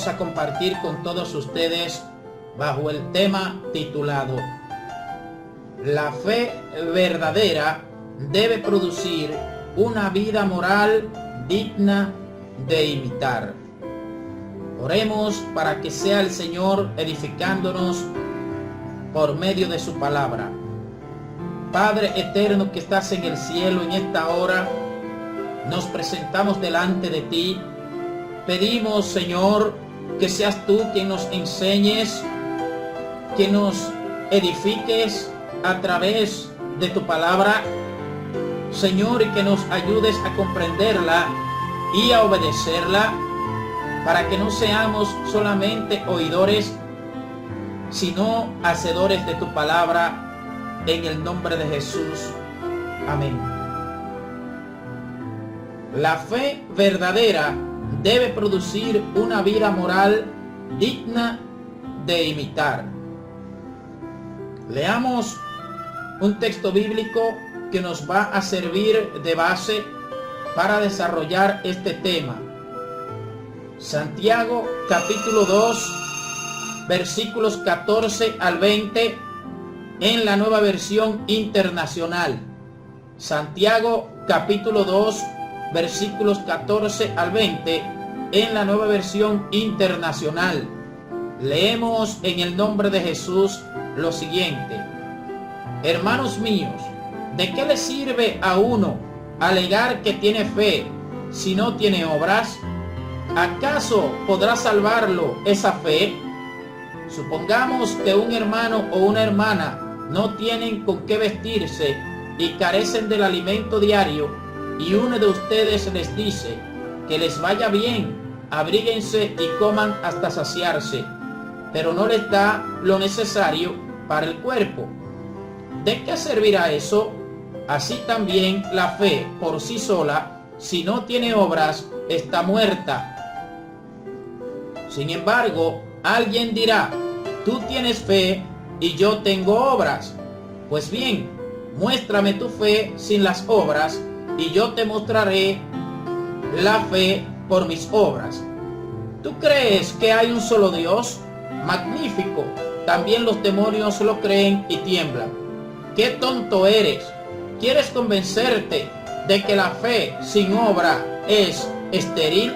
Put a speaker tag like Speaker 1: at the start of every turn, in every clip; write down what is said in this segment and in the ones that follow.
Speaker 1: vamos a compartir con todos ustedes bajo el tema titulado La fe verdadera debe producir una vida moral digna de imitar. Oremos para que sea el Señor edificándonos por medio de su palabra. Padre eterno que estás en el cielo, en esta hora nos presentamos delante de ti. Pedimos, Señor, que seas tú quien nos enseñes, que nos edifiques a través de tu palabra, Señor, y que nos ayudes a comprenderla y a obedecerla, para que no seamos solamente oidores, sino hacedores de tu palabra, en el nombre de Jesús. Amén. La fe verdadera debe producir una vida moral digna de imitar. Leamos un texto bíblico que nos va a servir de base para desarrollar este tema. Santiago capítulo 2, versículos 14 al 20 en la Nueva Versión Internacional. Santiago capítulo 2, versículos 14 al 20 en la Nueva Versión Internacional. Leemos en el nombre de Jesús lo siguiente: Hermanos míos, ¿de qué le sirve a uno alegar que tiene fe si no tiene obras? ¿Acaso podrá salvarlo esa fe? Supongamos que un hermano o una hermana no tienen con qué vestirse y carecen del alimento diario, y uno de ustedes les dice que les vaya bien, abríguense y coman hasta saciarse, pero no les da lo necesario para el cuerpo. ¿De qué servirá eso? Así también la fe por sí sola, si no tiene obras, está muerta. Sin embargo, alguien dirá: tú tienes fe y yo tengo obras. Pues bien, muéstrame tu fe sin las obras, y yo te mostraré la fe por mis obras. ¿Tú crees que hay un solo Dios? Magnífico. También los demonios lo creen y tiemblan. ¡Qué tonto eres! ¿Quieres convencerte de que la fe sin obra es estéril?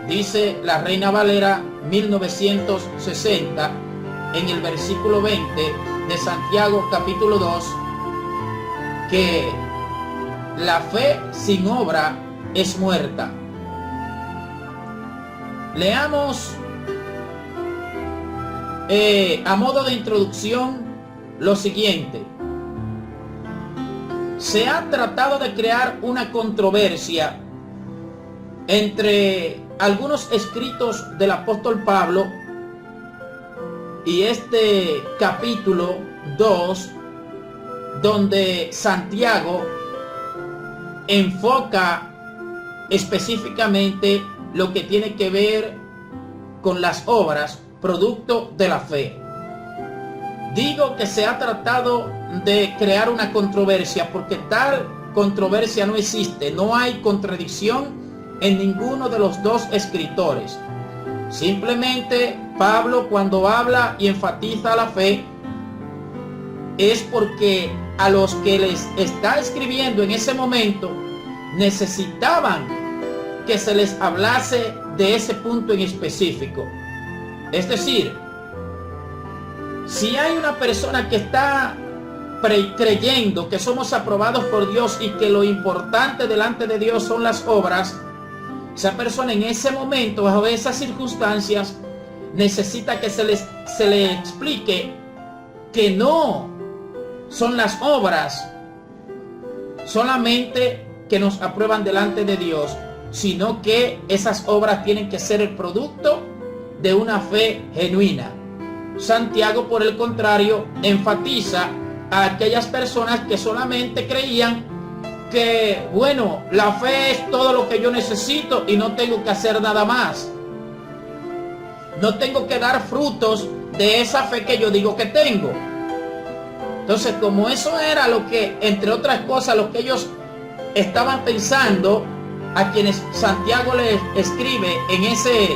Speaker 1: Dice la Reina Valera 1960 en el versículo 20 de Santiago capítulo 2, que la fe sin obra es muerta. Leamos a modo de introducción lo siguiente. Se ha tratado de crear una controversia entre algunos escritos del apóstol Pablo y este capítulo 2, donde Santiago enfoca específicamente lo que tiene que ver con las obras producto de la fe. Digo que se ha tratado de crear una controversia porque tal controversia no existe, no hay contradicción en ninguno de los dos escritores. Simplemente Pablo, cuando habla y enfatiza la fe, es porque a los que les está escribiendo en ese momento necesitaban que se les hablase de ese punto en específico. Es decir, si hay una persona que está creyendo que somos aprobados por Dios y que lo importante delante de Dios son las obras, esa persona en ese momento, bajo esas circunstancias, necesita que se le explique que no son las obras solamente que nos aprueban delante de Dios, sino que esas obras tienen que ser el producto de una fe genuina. Santiago, por el contrario, enfatiza a aquellas personas que solamente creían que, bueno, la fe es todo lo que yo necesito y no tengo que hacer nada más. No tengo que dar frutos de esa fe que yo digo que tengo. Entonces, como eso era lo que, entre otras cosas, lo que ellos estaban pensando, a quienes Santiago les escribe en ese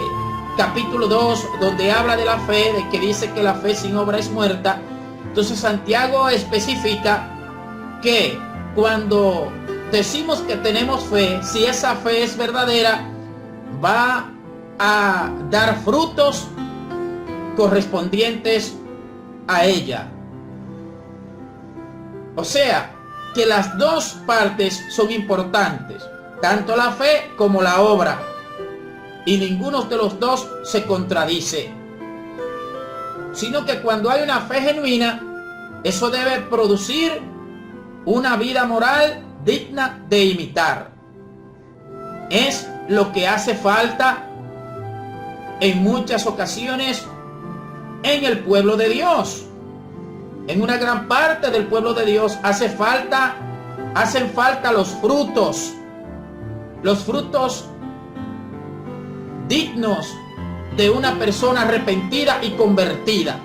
Speaker 1: capítulo 2, donde habla de la fe, de que dice que la fe sin obra es muerta. Entonces Santiago especifica que cuando decimos que tenemos fe, si esa fe es verdadera, va a dar frutos correspondientes a ella. O sea, que las dos partes son importantes, tanto la fe como la obra, y ninguno de los dos se contradice, sino que cuando hay una fe genuina, eso debe producir una vida moral digna de imitar. Es lo que hace falta en muchas ocasiones en el pueblo de Dios. En una gran parte del pueblo de Dios hacen falta los frutos dignos de una persona arrepentida y convertida.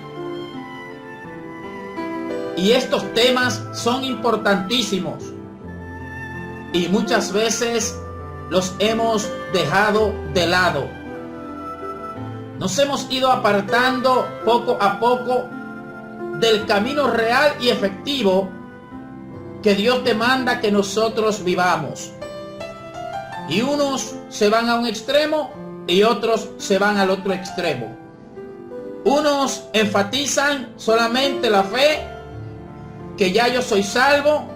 Speaker 1: Y estos temas son importantísimos y muchas veces los hemos dejado de lado. Nos hemos ido apartando poco a poco del camino real y efectivo que Dios demanda que nosotros vivamos. Y unos se van a un extremo y otros se van al otro extremo. Unos enfatizan solamente la fe, que ya yo soy salvo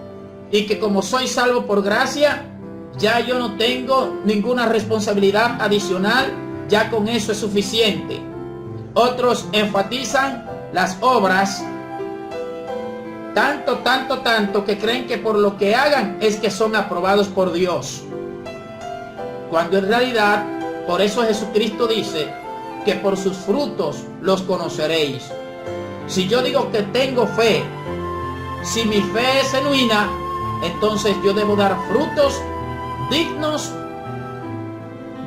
Speaker 1: y que como soy salvo por gracia, ya yo no tengo ninguna responsabilidad adicional, ya con eso es suficiente. Otros enfatizan las obras, tanto que creen que por lo que hagan es que son aprobados por Dios, cuando en realidad, por eso Jesucristo dice que por sus frutos los conoceréis. Si yo digo que tengo fe, si mi fe es genuina, entonces yo debo dar frutos dignos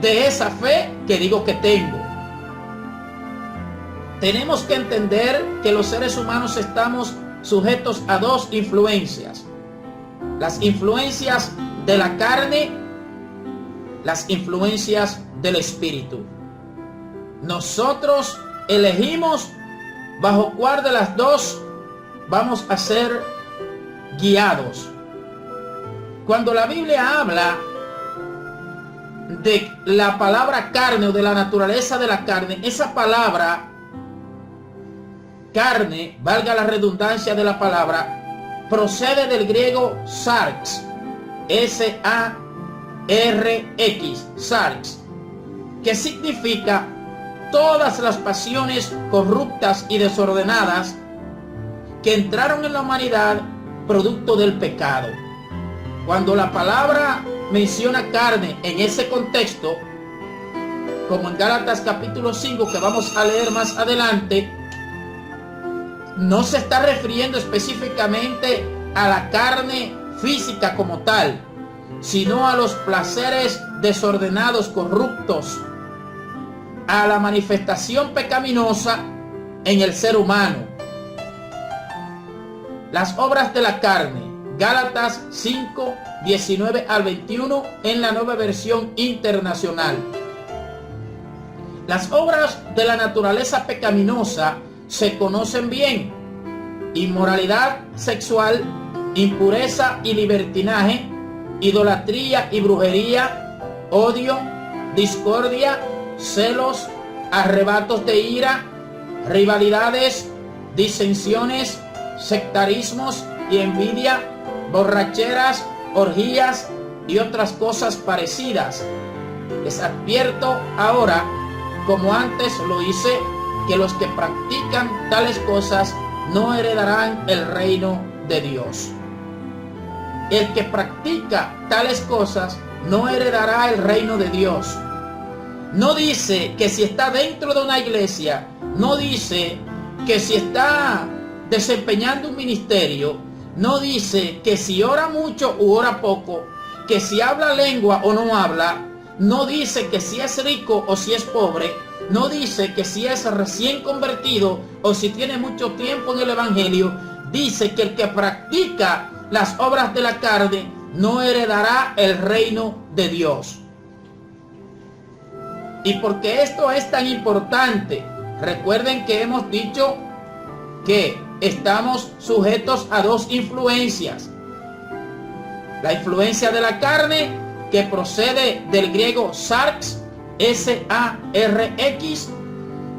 Speaker 1: de esa fe que digo que tengo. Tenemos que entender que los seres humanos estamos sujetos a dos influencias: las influencias de la carne, las influencias del espíritu. Nosotros elegimos bajo cuál de las dos vamos a ser guiados. Cuando la Biblia habla de la palabra carne o de la naturaleza de la carne, esa palabra carne, valga la redundancia de la palabra, procede del griego sarx, S-A-R-X, sarx, que significa todas las pasiones corruptas y desordenadas que entraron en la humanidad producto del pecado. Cuando la palabra menciona carne en ese contexto, como en Gálatas capítulo 5, que vamos a leer más adelante, no se está refiriendo específicamente a la carne física como tal, sino a los placeres desordenados, corruptos, a la manifestación pecaminosa en el ser humano. Las obras de la carne, Gálatas 5, 19 al 21 en la Nueva Versión Internacional. Las obras de la naturaleza pecaminosa se conocen bien: inmoralidad sexual, impureza y libertinaje, idolatría y brujería, odio, discordia, celos, arrebatos de ira, rivalidades, disensiones, sectarismos y envidia, borracheras, orgías y otras cosas parecidas. Les advierto ahora, como antes lo hice, que los que practican tales cosas no heredarán el reino de Dios. El que practica tales cosas no heredará el reino de Dios. No dice que si está dentro de una iglesia, no dice que si está desempeñando un ministerio, no dice que si ora mucho u ora poco, que si habla lengua o no habla, no dice que si es rico o si es pobre, no dice que si es recién convertido o si tiene mucho tiempo en el evangelio. Dice que el que practica las obras de la carne no heredará el reino de Dios. Y porque esto es tan importante, recuerden que hemos dicho que estamos sujetos a dos influencias. La influencia de la carne, que procede del griego sarx, S-A-R-X,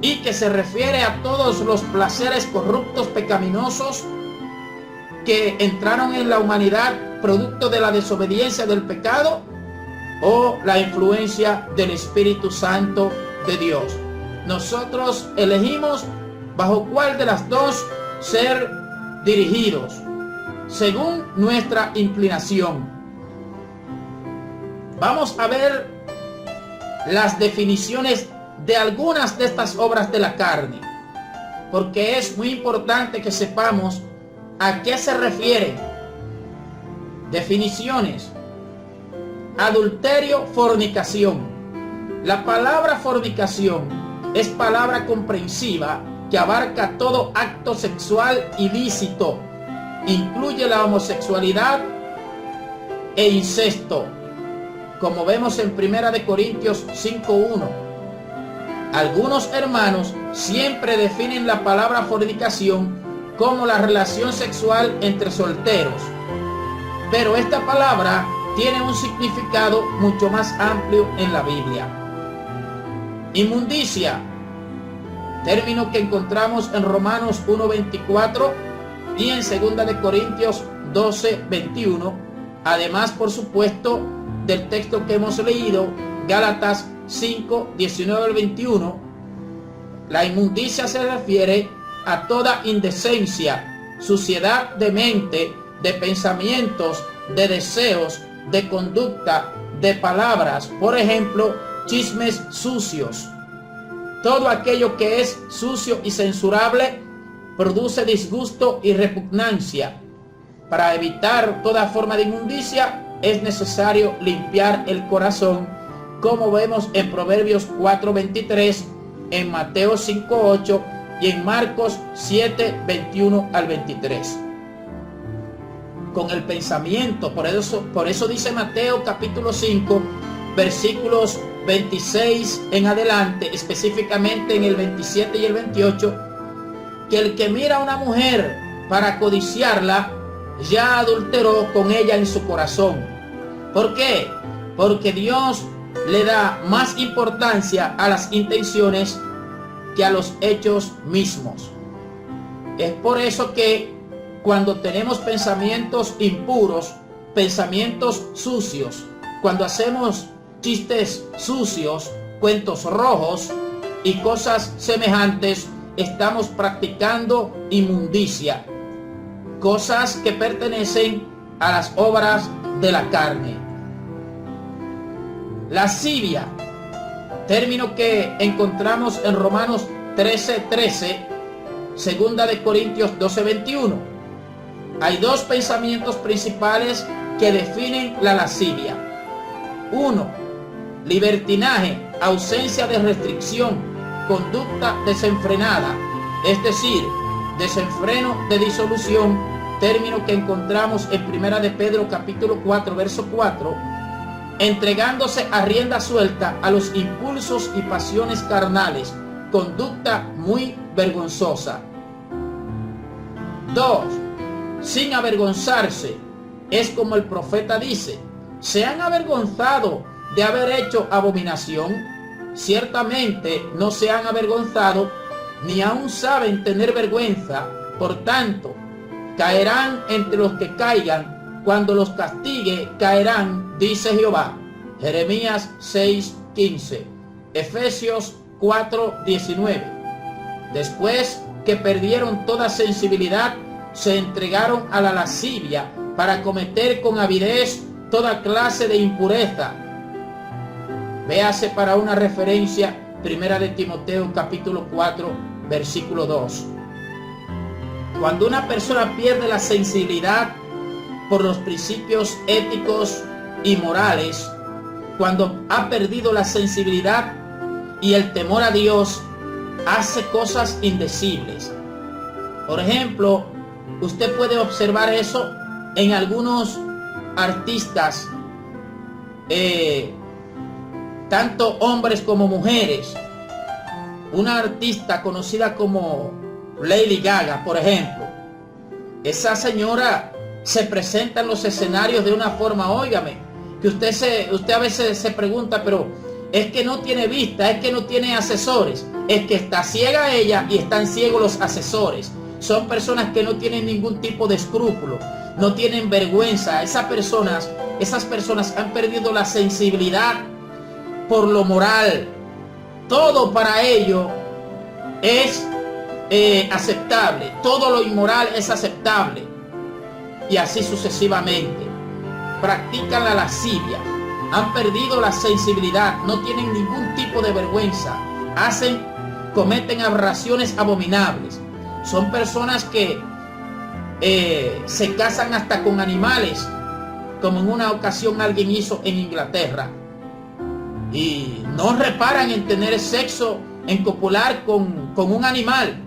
Speaker 1: y que se refiere a todos los placeres corruptos, pecaminosos, que entraron en la humanidad producto de la desobediencia del pecado, o la influencia del Espíritu Santo de Dios. Nosotros elegimos bajo cuál de las dos ser dirigidos, según nuestra inclinación. Vamos a ver las definiciones de algunas de estas obras de la carne, porque es muy importante que sepamos a qué se refieren. Definiciones: adulterio, fornicación. La palabra fornicación es palabra comprensiva que abarca todo acto sexual ilícito, incluye la homosexualidad e incesto, como vemos en 1 Corintios 5:1. Algunos hermanos siempre definen la palabra fornicación como la relación sexual entre solteros, pero esta palabra tiene un significado mucho más amplio en la Biblia. Inmundicia, término que encontramos en Romanos 1:24 y en 2 Corintios 12:21, además, por supuesto, del texto que hemos leído, Gálatas 5:19-21. La inmundicia se refiere a toda indecencia, suciedad de mente, de pensamientos, de deseos, de conducta, de palabras, por ejemplo, chismes sucios. Todo aquello que es sucio y censurable produce disgusto y repugnancia. Para evitar toda forma de inmundicia es necesario limpiar el corazón, como vemos en Proverbios 4:23, en Mateo 5:8 y en Marcos 7:21-23. Con el pensamiento, por eso dice Mateo capítulo 5, versículos 26 en adelante, específicamente en el 27 y el 28, que el que mira a una mujer para codiciarla ya adulteró con ella en su corazón. ¿Por qué? Porque Dios le da más importancia a las intenciones que a los hechos mismos. Es por eso que cuando tenemos pensamientos impuros, pensamientos sucios, cuando hacemos chistes sucios, cuentos rojos y cosas semejantes, estamos practicando inmundicia, cosas que pertenecen a las obras de la carne. Lascivia, término que encontramos en Romanos 13:13, 2 Corintios 12:21. Hay dos pensamientos principales que definen la lascivia. 1. Libertinaje, ausencia de restricción, conducta desenfrenada, es decir, desenfreno de disolución, término que encontramos en 1 de Pedro capítulo 4, verso 4, entregándose a rienda suelta a los impulsos y pasiones carnales, conducta muy vergonzosa. 2. Sin avergonzarse, es como el profeta dice: ¿se han avergonzado de haber hecho abominación? Ciertamente no se han avergonzado, ni aún saben tener vergüenza. Por tanto, caerán entre los que caigan, cuando los castigue caerán, dice Jehová. Jeremías 6:15, Efesios 4:19. Después que perdieron toda sensibilidad, se entregaron a la lascivia para cometer con avidez toda clase de impureza. Véase para una referencia 1 de Timoteo capítulo 4 versículo 2. Cuando una persona pierde la sensibilidad por los principios éticos y morales, cuando ha perdido la sensibilidad y el temor a Dios, hace cosas indecibles. Por ejemplo, usted puede observar eso en algunos artistas tanto hombres como mujeres. Una artista conocida como Lady Gaga, por ejemplo. Esa señora se presenta en los escenarios de una forma, óigame, que usted a veces se pregunta, pero es que no tiene vista, es que no tiene asesores, es que está ciega ella y están ciegos los asesores. Son personas que no tienen ningún tipo de escrúpulo, no tienen vergüenza. Esas personas han perdido la sensibilidad por lo moral. Todo para ello es aceptable, todo lo inmoral es aceptable, y así sucesivamente. Practican la lascivia, han perdido la sensibilidad, no tienen ningún tipo de vergüenza, cometen aberraciones abominables. Son personas que se casan hasta con animales, como en una ocasión alguien hizo en Inglaterra, y no reparan en tener sexo, en copular con un animal,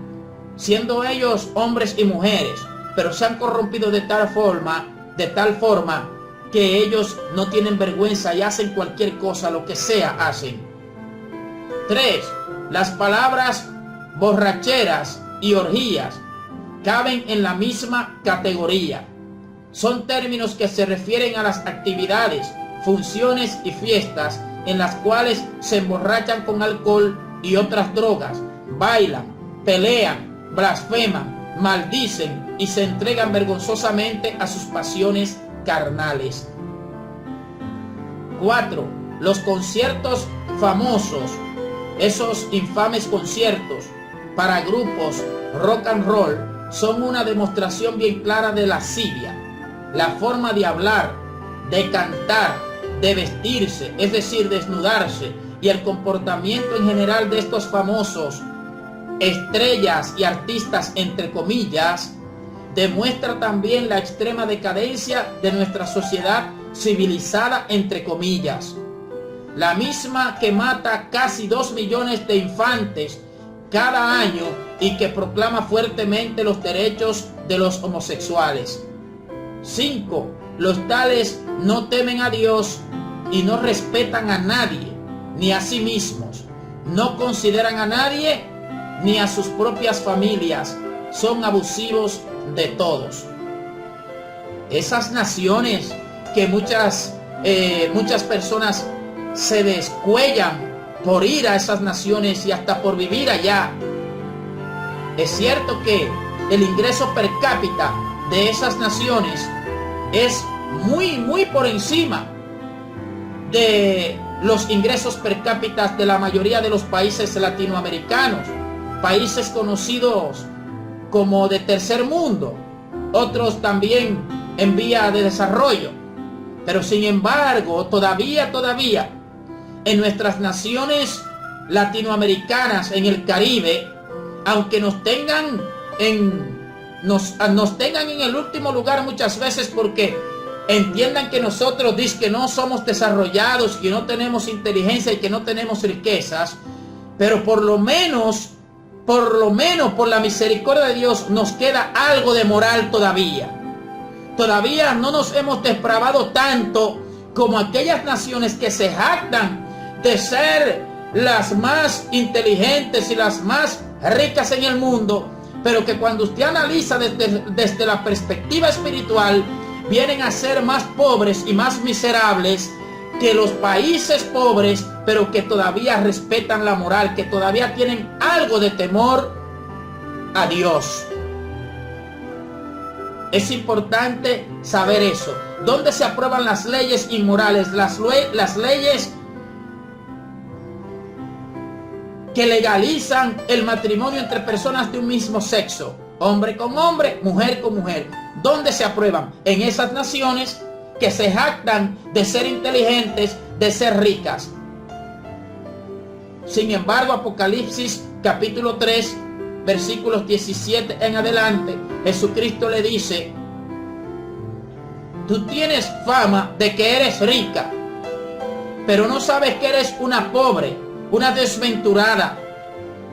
Speaker 1: siendo ellos hombres y mujeres, pero se han corrompido de tal forma que ellos no tienen vergüenza y hacen cualquier cosa, lo que sea hacen. 3. Las palabras borracheras y orgías caben en la misma categoría. Son términos que se refieren a las actividades, funciones y fiestas en las cuales se emborrachan con alcohol y otras drogas, bailan, pelean, blasfeman, maldicen y se entregan vergonzosamente a sus pasiones carnales. 4. Los conciertos famosos, esos infames conciertos para grupos rock and roll, son una demostración bien clara de lascivia. La forma de hablar, de cantar, de vestirse, es decir, desnudarse, y el comportamiento en general de estos famosos estrellas y artistas, entre comillas, demuestra también la extrema decadencia de nuestra sociedad civilizada, entre comillas, la misma que mata casi 2 millones de infantes cada año y que proclama fuertemente los derechos de los homosexuales. 5. Los tales no temen a Dios y no respetan a nadie, ni a sí mismos. No consideran a nadie ni a sus propias familias. Son abusivos de todos. Esas naciones que muchas personas se descuellan por ir a esas naciones y hasta por vivir allá. Es cierto que el ingreso per cápita de esas naciones es muy por encima de los ingresos per cápita de la mayoría de los países latinoamericanos, países conocidos como de tercer mundo, otros también en vía de desarrollo. Pero sin embargo, todavía en nuestras naciones latinoamericanas, en el Caribe, aunque nos tengan en el último lugar muchas veces porque entiendan que nosotros que no somos desarrollados, que no tenemos inteligencia y que no tenemos riquezas, pero por lo menos por la misericordia de Dios nos queda algo de moral todavía. Todavía no nos hemos depravado tanto como aquellas naciones que se jactan de ser las más inteligentes y las más ricas en el mundo, pero que cuando usted analiza desde la perspectiva espiritual, vienen a ser más pobres y más miserables que los países pobres, pero que todavía respetan la moral, que todavía tienen algo de temor a Dios. Es importante saber eso. ¿Dónde se aprueban las leyes inmorales? Las leyes que legalizan el matrimonio entre personas de un mismo sexo, hombre con hombre, mujer con mujer. ¿Dónde se aprueban? En esas naciones que se jactan de ser inteligentes, de ser ricas. Sin embargo, Apocalipsis capítulo 3, versículos 17 en adelante, Jesucristo le dice: tú tienes fama de que eres rica, pero no sabes que eres una pobre, una desventurada.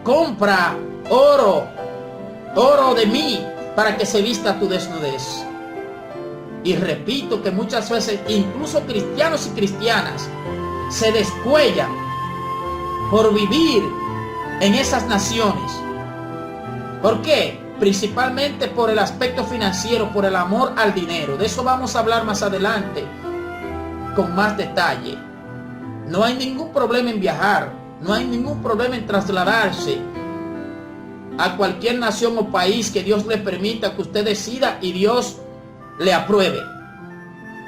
Speaker 1: Compra oro de mí para que se vista tu desnudez. Y repito que muchas veces incluso cristianos y cristianas se descuellan por vivir en esas naciones. ¿Por qué? Principalmente por el aspecto financiero, por el amor al dinero. De eso vamos a hablar más adelante con más detalle. No hay ningún problema en viajar, no hay ningún problema en trasladarse a cualquier nación o país que Dios le permita, que usted decida y Dios le apruebe.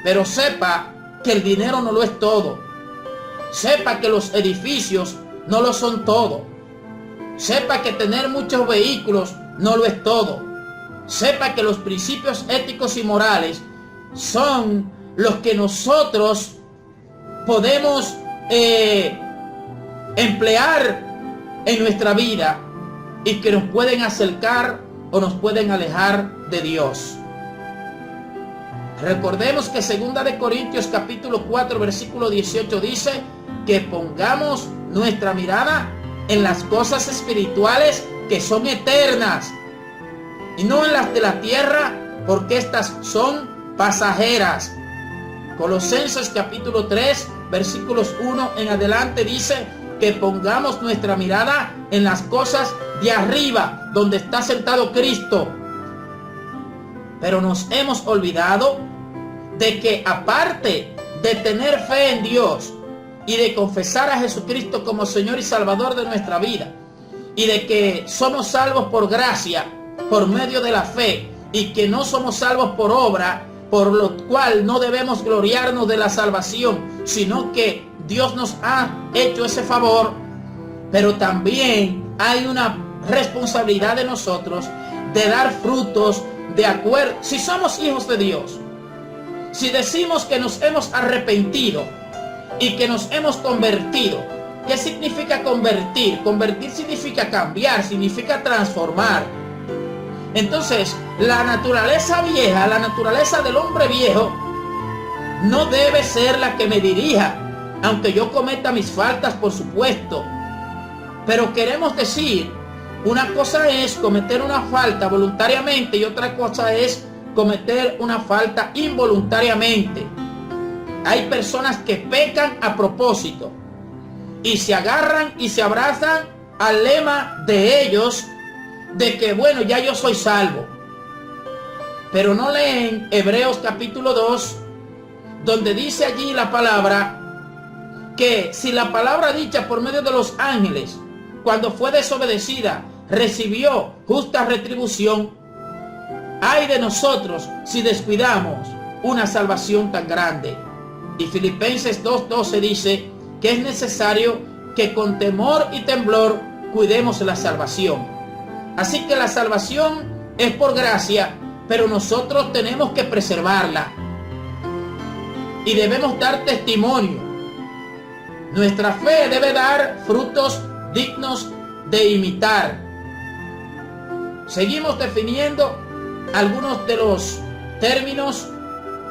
Speaker 1: Pero sepa que el dinero no lo es todo. Sepa que los edificios no lo son todo. Sepa que tener muchos vehículos no lo es todo. Sepa que los principios éticos y morales son los que nosotros podemos emplear en nuestra vida y que nos pueden acercar o nos pueden alejar de Dios. Recordemos que 2 Corintios capítulo 4 versículo 18 dice que pongamos nuestra mirada en las cosas espirituales que son eternas y no en las de la tierra, porque estas son pasajeras. Colosenses capítulo 3 versículos 1 en adelante dice que pongamos nuestra mirada en las cosas de arriba, donde está sentado Cristo. Pero nos hemos olvidado de que aparte de tener fe en Dios y de confesar a Jesucristo como Señor y Salvador de nuestra vida, y de que somos salvos por gracia, por medio de la fe, y que no somos salvos por obra, por lo cual no debemos gloriarnos de la salvación, sino que Dios nos ha hecho ese favor. Pero también hay una responsabilidad de nosotros de dar frutos de acuerdo. Si somos hijos de Dios, si decimos que nos hemos arrepentido y que nos hemos convertido, ¿qué significa convertir? Convertir significa cambiar, significa transformar. Entonces, la naturaleza vieja, la naturaleza del hombre viejo, no debe ser la que me dirija, aunque yo cometa mis faltas, por supuesto. Pero queremos decir, una cosa es cometer una falta voluntariamente y otra cosa es cometer una falta involuntariamente. Hay personas que pecan a propósito y se agarran y se abrazan al lema de ellos de que, bueno, ya yo soy salvo. Pero no leen Hebreos capítulo 2, donde dice allí la palabra que si la palabra dicha por medio de los ángeles, cuando fue desobedecida, recibió justa retribución, ay de nosotros si descuidamos una salvación tan grande. Y Filipenses 2:12 dice que es necesario que con temor y temblor cuidemos la salvación. Así que la salvación es por gracia, pero nosotros tenemos que preservarla y debemos dar testimonio. Nuestra fe debe dar frutos dignos de imitar. Seguimos definiendo algunos de los términos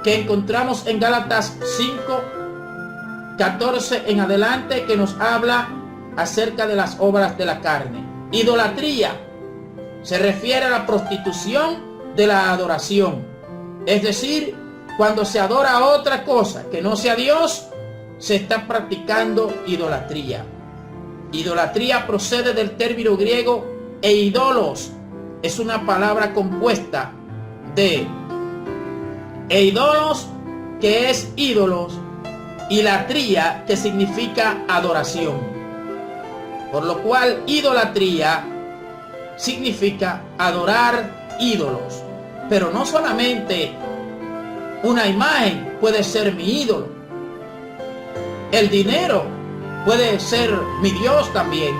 Speaker 1: que encontramos en Gálatas 5:14 en adelante, que nos habla acerca de las obras de la carne. Idolatría se refiere a la prostitución de la adoración, es decir, cuando se adora a otra cosa que no sea Dios, se está practicando idolatría. Idolatría procede del término griego eidolos, es una palabra compuesta de eidolos, que es ídolos, y latría, que significa adoración. Por lo cual idolatría significa adorar ídolos. Pero no solamente una imagen puede ser mi ídolo. El dinero puede ser mi Dios también.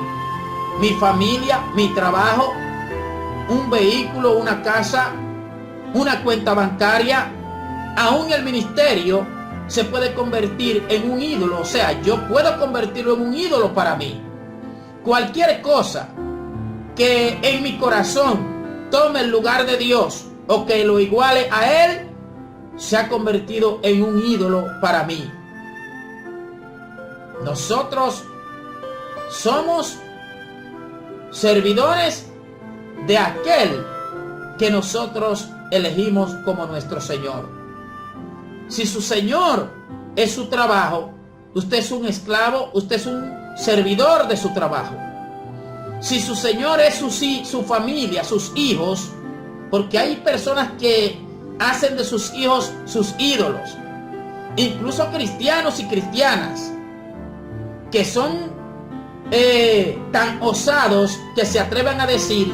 Speaker 1: Mi familia, mi trabajo, un vehículo, una casa, una cuenta bancaria, aún el ministerio se puede convertir en un ídolo. O sea, yo puedo convertirlo en un ídolo para mí. Cualquier cosa que en mi corazón tome el lugar de Dios o que lo iguale a Él, se ha convertido en un ídolo para mí. Nosotros somos servidores de aquel que nosotros elegimos como nuestro Señor. Si su Señor es su trabajo, usted es un esclavo, usted es un servidor de su trabajo. Si su señor es su familia, sus hijos, porque hay personas que hacen de sus hijos sus ídolos, incluso cristianos y cristianas, que son tan osados que se atreven a decir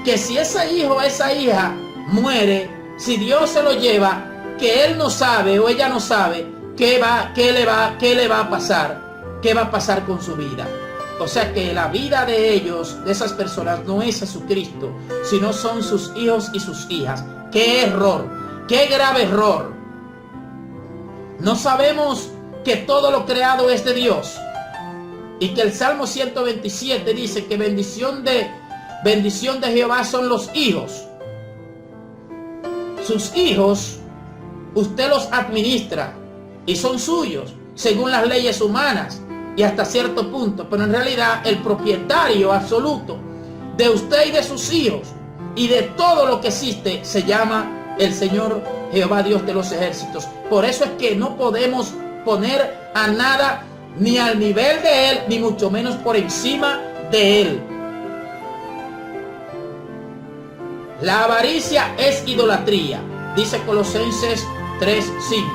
Speaker 1: que si ese hijo o esa hija muere, si Dios se lo lleva, que él no sabe o ella no sabe qué le va a pasar, qué va a pasar con su vida. O sea que la vida de ellos, de esas personas, no es Jesucristo, sino son sus hijos y sus hijas. ¡Qué error! ¡Qué grave error! No sabemos que todo lo creado es de Dios. Y que el Salmo 127 dice que bendición de Jehová son los hijos. Sus hijos, usted los administra y son suyos, según las leyes humanas. Y hasta cierto punto, pero en realidad el propietario absoluto de usted y de sus hijos y de todo lo que existe se llama el Señor Jehová Dios de los ejércitos. Por eso es que no podemos poner a nada ni al nivel de Él, ni mucho menos por encima de Él. La avaricia es idolatría, dice Colosenses 3:5.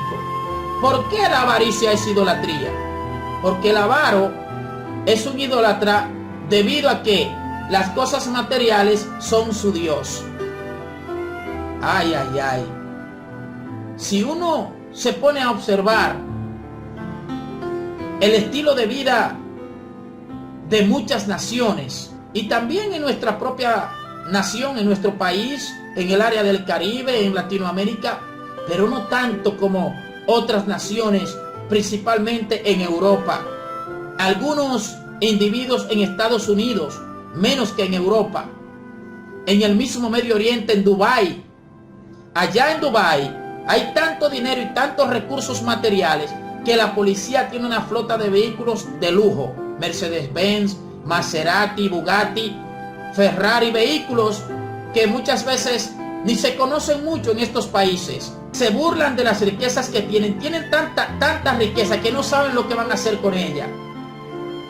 Speaker 1: ¿Por qué la avaricia es idolatría? Porque el avaro es un idólatra debido a que las cosas materiales son su Dios. Ay, ay, ay. Si uno se pone a observar el estilo de vida de muchas naciones y también en nuestra propia nación, en nuestro país, en el área del Caribe, en Latinoamérica, pero no tanto como otras naciones, principalmente en Europa. Algunos individuos en Estados Unidos, menos que en Europa. En el mismo Medio Oriente, en Dubái. Allá en Dubái hay tanto dinero y tantos recursos materiales que la policía tiene una flota de vehículos de lujo. Mercedes-Benz, Maserati, Bugatti, Ferrari, vehículos que muchas veces ni se conocen mucho en estos países. Se burlan de las riquezas que tienen tanta riqueza que no saben lo que van a hacer con ella.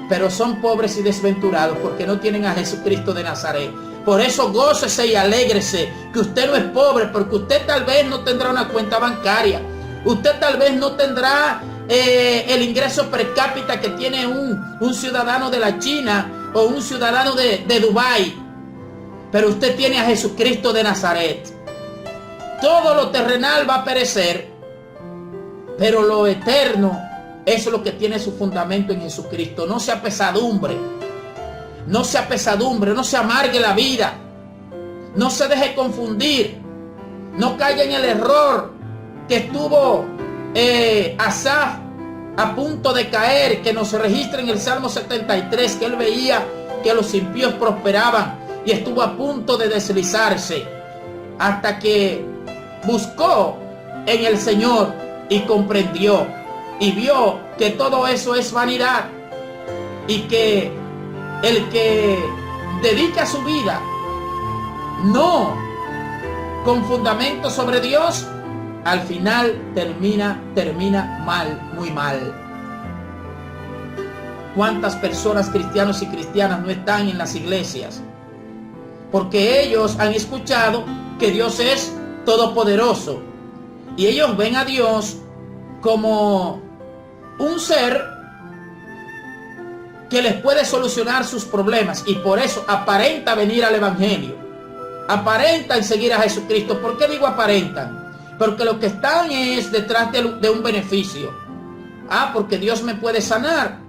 Speaker 1: Pero son pobres y desventurados porque no tienen a Jesucristo de Nazaret. Por eso gócese y alégrese que usted no es pobre, porque usted tal vez no tendrá una cuenta bancaria. Usted tal vez no tendrá el ingreso per cápita que tiene un ciudadano de la China o un ciudadano de Dubái. Pero usted tiene a Jesucristo de Nazaret. Todo lo terrenal va a perecer, pero lo eterno es lo que tiene su fundamento en Jesucristo. No sea pesadumbre, no sea pesadumbre, no se amargue la vida, no se deje confundir, no caiga en el error que estuvo Asaf a punto de caer, que nos registra en el Salmo 73, que él veía que los impíos prosperaban y estuvo a punto de deslizarse, hasta que buscó en el Señor y comprendió y vio que todo eso es vanidad y que el que dedica su vida no con fundamento sobre Dios, al final termina mal, muy mal. ¿Cuántas personas, cristianos y cristianas, no están en las iglesias? Porque ellos han escuchado que Dios es todopoderoso y ellos ven a Dios como un ser que les puede solucionar sus problemas, y por eso aparenta venir al evangelio, aparentan seguir a Jesucristo. ¿Por qué digo aparentan? Porque lo que están es detrás de un beneficio. Porque Dios me puede sanar,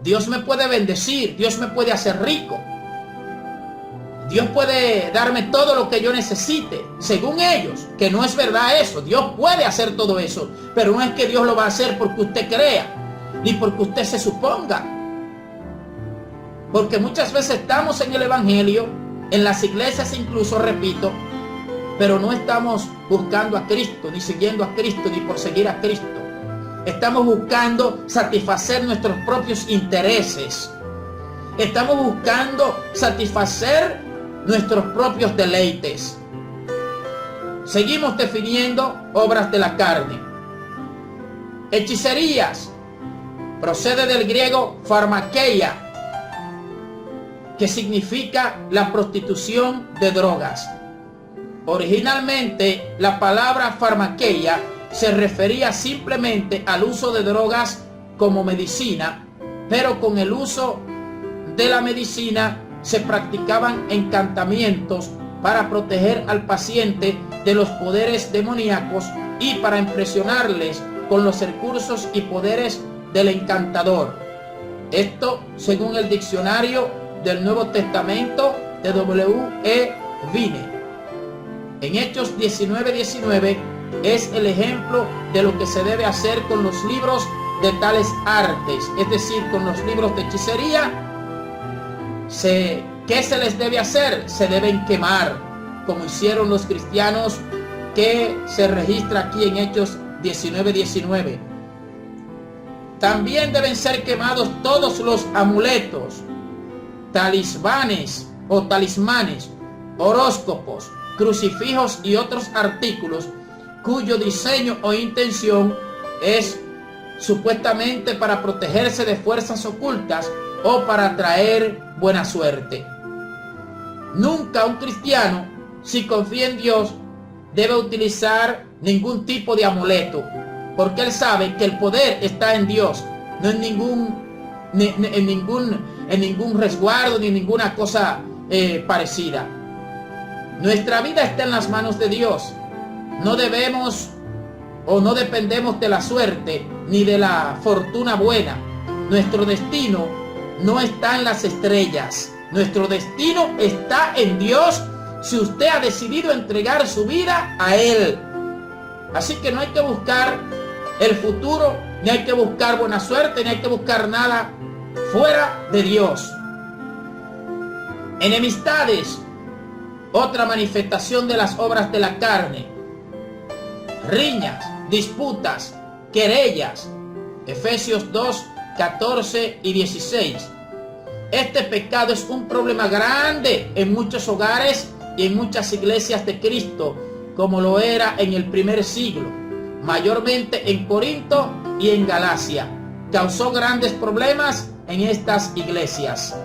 Speaker 1: Dios me puede bendecir, Dios me puede hacer rico, Dios puede darme todo lo que yo necesite, según ellos, que no es verdad eso. Dios puede hacer todo eso, pero no es que Dios lo va a hacer porque usted crea, ni porque usted se suponga. Porque muchas veces estamos en el evangelio, en las iglesias incluso, repito, pero no estamos buscando a Cristo, ni siguiendo a Cristo, ni por seguir a Cristo. Estamos buscando satisfacer nuestros propios intereses. Estamos buscando satisfacer nuestros propios deleites. Seguimos definiendo obras de la carne. Hechicerías, Procede del griego pharmakeia, que significa la prostitución de drogas. Originalmente, la palabra pharmakeia se refería simplemente al uso de drogas como medicina, pero con el uso de la medicina se practicaban encantamientos para proteger al paciente de los poderes demoníacos y para impresionarles con los recursos y poderes del encantador. Esto según el diccionario del Nuevo Testamento de W.E. Vine. En Hechos 19:19 es el ejemplo de lo que se debe hacer con los libros de tales artes, es decir, con los libros de hechicería. ¿Qué se les debe hacer? Se deben quemar, como hicieron los cristianos, que se registra aquí en Hechos 19:19. También deben ser quemados todos los amuletos, talismanes, horóscopos, crucifijos y otros artículos cuyo diseño o intención es supuestamente para protegerse de fuerzas ocultas o para traer buena suerte. Nunca un cristiano, si confía en Dios, debe utilizar ningún tipo de amuleto, porque él sabe que el poder está en Dios, no en ningún resguardo ni ninguna cosa parecida. Nuestra vida está en las manos de Dios. No debemos o no dependemos de la suerte ni de la fortuna buena. Nuestro destino no está en las estrellas. Nuestro destino está en Dios si usted ha decidido entregar su vida a Él. Así que no hay que buscar el futuro, ni hay que buscar buena suerte, ni hay que buscar nada fuera de Dios. Enemistades, otra manifestación de las obras de la carne. Riñas, disputas, querellas. Efesios 2, 14 y 16. Este pecado es un problema grande en muchos hogares y en muchas iglesias de Cristo, como lo era en el primer siglo, mayormente en Corinto y en Galacia. Causó grandes problemas en estas iglesias.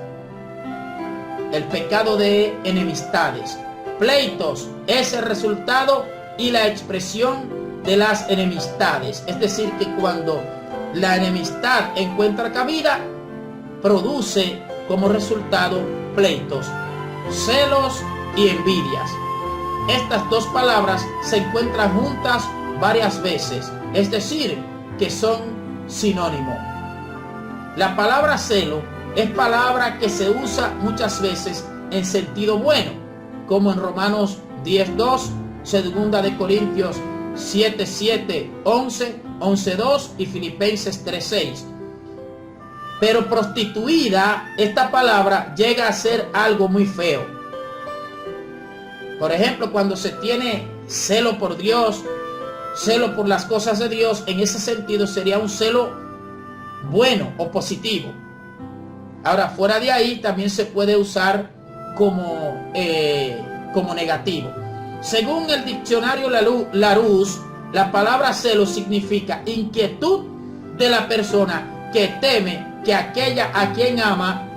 Speaker 1: El pecado de enemistades. Pleitos es el resultado y la expresión de las enemistades. Es decir, que cuando la enemistad encuentra cabida, produce como resultado pleitos, celos y envidias. Estas dos palabras se encuentran juntas varias veces, es decir, que son sinónimo. La palabra celo es palabra que se usa muchas veces en sentido bueno, como en Romanos 10:2, 2 de Corintios 7:7, 11:2 y Filipenses 3:6. Pero prostituida, esta palabra llega a ser algo muy feo. Por ejemplo, cuando se tiene celo por Dios, celo por las cosas de Dios, en ese sentido sería un celo bueno o positivo. Ahora, fuera de ahí también se puede usar como negativo. Según el diccionario Larousse, la palabra celo significa inquietud de la persona que teme que aquella a quien ama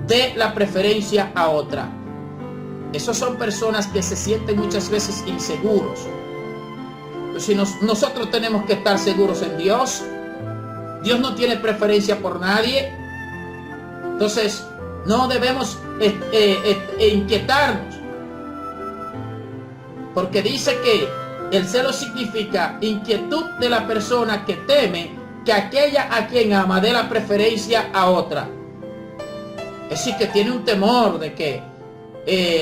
Speaker 1: dé la preferencia a otra. Esos son personas que se sienten muchas veces inseguros. Pues si nosotros tenemos que estar seguros en Dios. Dios no tiene preferencia por nadie. Entonces no debemos inquietarnos, porque dice que el celo significa inquietud de la persona que teme que aquella a quien ama dé la preferencia a otra. Es decir, que tiene un temor de que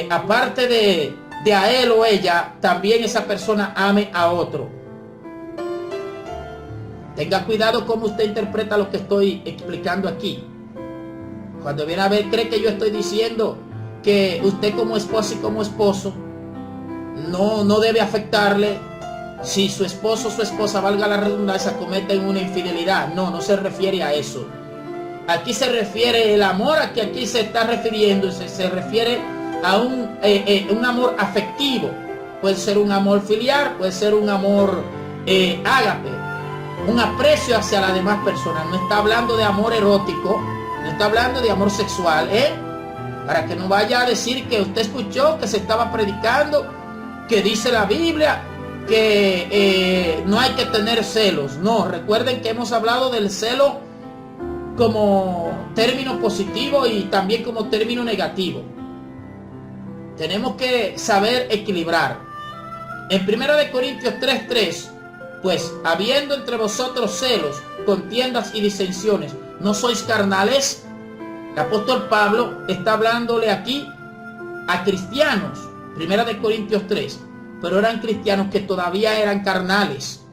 Speaker 1: aparte de a él o ella, también esa persona ame a otro. Tenga cuidado cómo usted interpreta lo que estoy explicando aquí. Cuando viene a ver, cree que yo estoy diciendo que usted como esposa y como esposo no debe afectarle si su esposo o su esposa, valga la redundancia, cometen una infidelidad. No se refiere a eso. Aquí se refiere el amor a que aquí se está refiriendo, se refiere a un amor afectivo. Puede ser un amor filial, puede ser un amor ágape. un aprecio hacia las demás personas. No está hablando de amor erótico, no está hablando de amor sexual, para que no vaya a decir que usted escuchó que se estaba predicando, que dice la Biblia que no hay que tener celos. No, recuerden que hemos hablado del celo como término positivo y también como término negativo. Tenemos que saber equilibrar. En 1 Corintios 3:3, pues habiendo entre vosotros celos, contiendas y disensiones, ¿no sois carnales? El apóstol Pablo está hablándole aquí a cristianos, 1 Corintios 3, pero eran cristianos que todavía eran carnales.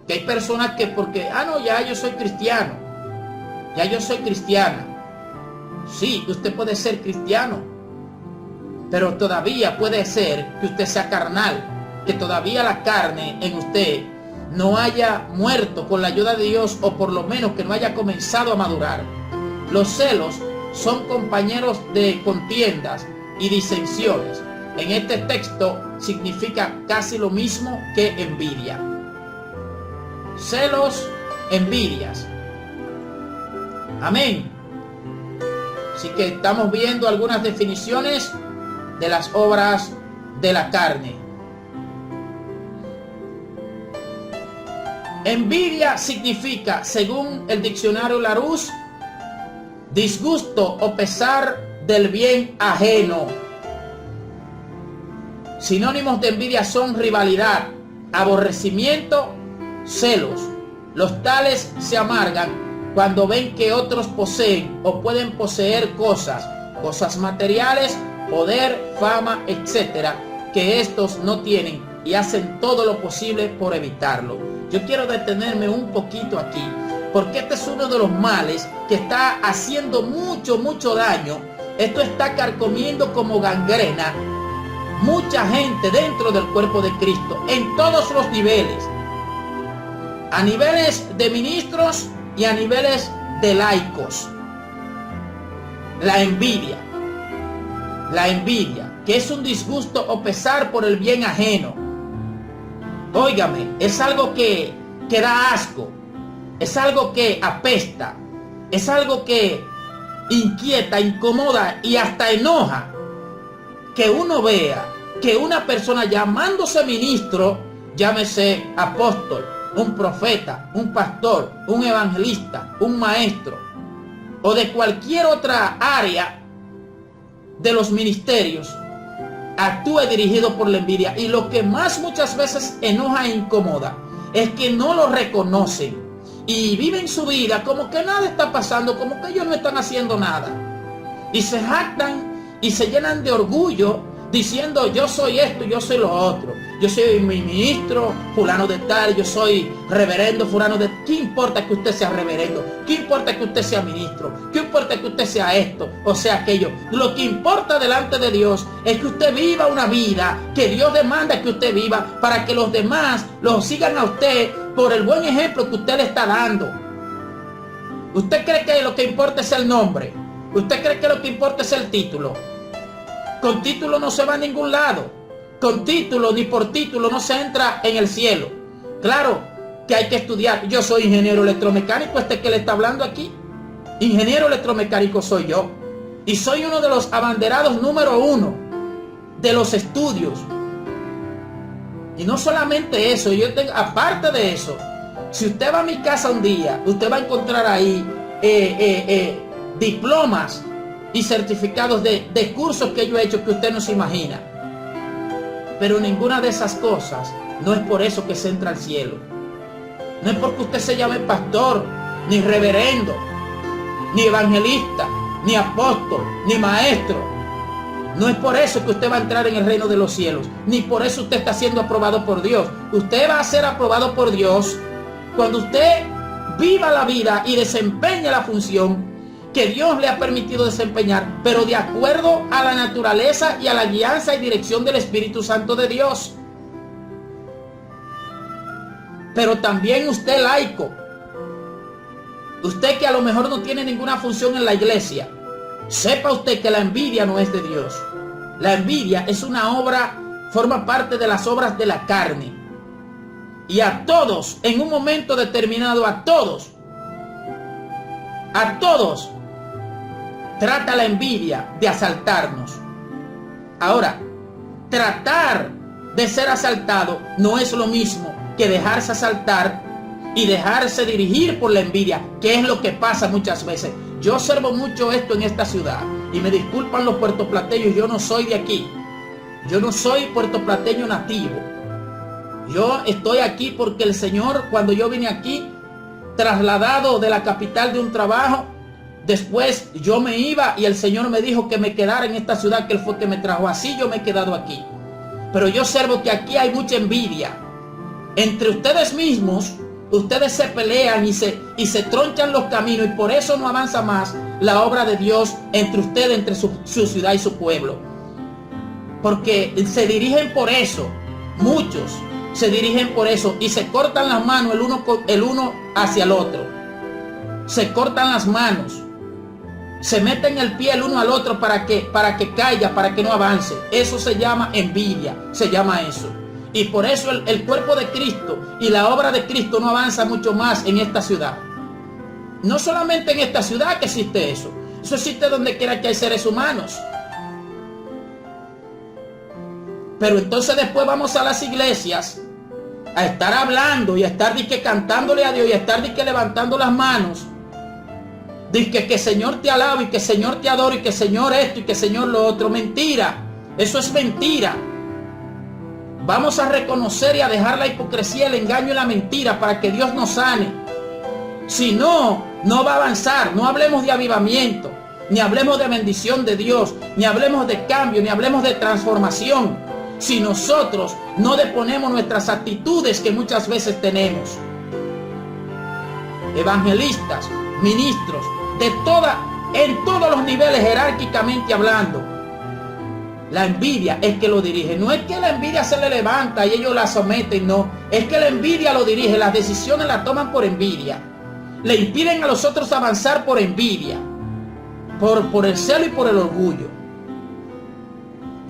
Speaker 1: Que hay personas que porque, no, ya yo soy cristiano, ya yo soy cristiana. Sí, usted puede ser cristiano, pero todavía puede ser que usted sea carnal, que todavía la carne en usted no haya muerto con la ayuda de Dios, o por lo menos que no haya comenzado a madurar. Los celos son compañeros de contiendas y disensiones. En este texto significa casi lo mismo que envidia. Celos, envidias. Amén. Así que estamos viendo algunas definiciones de las obras de la carne. Envidia significa, según el diccionario Larousse, disgusto o pesar del bien ajeno. Sinónimos de envidia son rivalidad, aborrecimiento, celos. Los tales se amargan cuando ven que otros poseen o pueden poseer cosas materiales, poder, fama, etcétera, que estos no tienen, y hacen todo lo posible por evitarlo. Yo quiero detenerme un poquito aquí, porque este es uno de los males que está haciendo mucho daño. Esto está carcomiendo como gangrena mucha gente dentro del cuerpo de Cristo, en todos los niveles, a niveles de ministros y a niveles de laicos. La envidia, que es un disgusto o pesar por el bien ajeno. Óigame, es algo que da asco, es algo que apesta, es algo que inquieta, incomoda y hasta enoja. Que uno vea que una persona llamándose ministro, llámese apóstol, un profeta, un pastor, un evangelista, un maestro, o de cualquier otra área de los ministerios, actúe dirigido por la envidia. Y lo que más muchas veces enoja e incomoda es que no lo reconocen y viven su vida como que nada está pasando, como que ellos no están haciendo nada, y se jactan y se llenan de orgullo diciendo: yo soy esto, yo soy lo otro, yo soy mi ministro fulano de tal, yo soy reverendo fulano de... ¿Qué importa que usted sea reverendo? ¿Qué importa que usted sea ministro? ¿Qué importa que usted sea esto o sea aquello? Lo que importa delante de Dios es que usted viva una vida que Dios demanda que usted viva, para que los demás lo sigan a usted por el buen ejemplo que usted le está dando. ¿Usted cree que lo que importa es el nombre? ¿Usted cree que lo que importa es el título? Con título no se va a ningún lado. Con título ni por título no se entra en el cielo. Claro que hay que estudiar. Yo soy ingeniero electromecánico, que le está hablando aquí. Ingeniero electromecánico soy yo. Y soy uno de los abanderados número 1 de los estudios. Y no solamente eso, aparte de eso, si usted va a mi casa un día, usted va a encontrar ahí diplomas y certificados de cursos que yo he hecho que usted no se imagina. Pero ninguna de esas cosas no es por eso que se entra al cielo. No es porque usted se llame pastor, ni reverendo, ni evangelista, ni apóstol, ni maestro. No es por eso que usted va a entrar en el reino de los cielos, ni por eso usted está siendo aprobado por Dios. Usted va a ser aprobado por Dios cuando usted viva la vida y desempeñe la función que Dios le ha permitido desempeñar, pero de acuerdo a la naturaleza y a la guianza y dirección del Espíritu Santo de Dios. Pero también usted laico, usted que a lo mejor no tiene ninguna función en la iglesia, sepa usted que la envidia no es de Dios. La envidia es una obra, forma parte de las obras de la carne. Y a todos, en un momento determinado, a todos, trata la envidia de asaltarnos. Ahora, tratar de ser asaltado no es lo mismo que dejarse asaltar y dejarse dirigir por la envidia, que es lo que pasa muchas veces. Yo observo mucho esto en esta ciudad, y me disculpan los puertoplateños, yo no soy de aquí. Yo no soy puertoplateño nativo. Yo estoy aquí porque el Señor, cuando yo vine aquí, trasladado de la capital de un trabajo, después yo me iba y el Señor me dijo que me quedara en esta ciudad, que Él fue que me trajo. Así yo me he quedado aquí. Pero yo observo que aquí hay mucha envidia. Entre ustedes mismos, ustedes se pelean y se tronchan los caminos, y por eso no avanza más la obra de Dios entre ustedes, entre su ciudad y su pueblo. Porque se dirigen por eso. Muchos se dirigen por eso y se cortan las manos el uno hacia el otro. Se cortan las manos. Se meten el pie el uno al otro para que caiga, para que no avance. Eso se llama envidia, se llama eso. Y por eso el cuerpo de Cristo y la obra de Cristo no avanza mucho más en esta ciudad. No solamente en esta ciudad que existe eso. Eso existe donde quiera que hay seres humanos. Pero entonces después vamos a las iglesias a estar hablando y a estar cantándole a Dios y a estar levantando las manos. Dice que Señor te alabo y que Señor te adoro y que Señor esto y que Señor lo otro. Mentira. Eso es mentira. Vamos a reconocer y a dejar la hipocresía, el engaño y la mentira para que Dios nos sane. Si no, no va a avanzar. No hablemos de avivamiento, ni hablemos de bendición de Dios, ni hablemos de cambio, ni hablemos de transformación, si nosotros no deponemos nuestras actitudes que muchas veces tenemos. Evangelistas, ministros, en todos los niveles, jerárquicamente hablando, la envidia es que lo dirige. No es que la envidia se le levanta y ellos la someten, no. Es que la envidia lo dirige. Las decisiones las toman por envidia. Le impiden a los otros avanzar por envidia, por el celo y por el orgullo.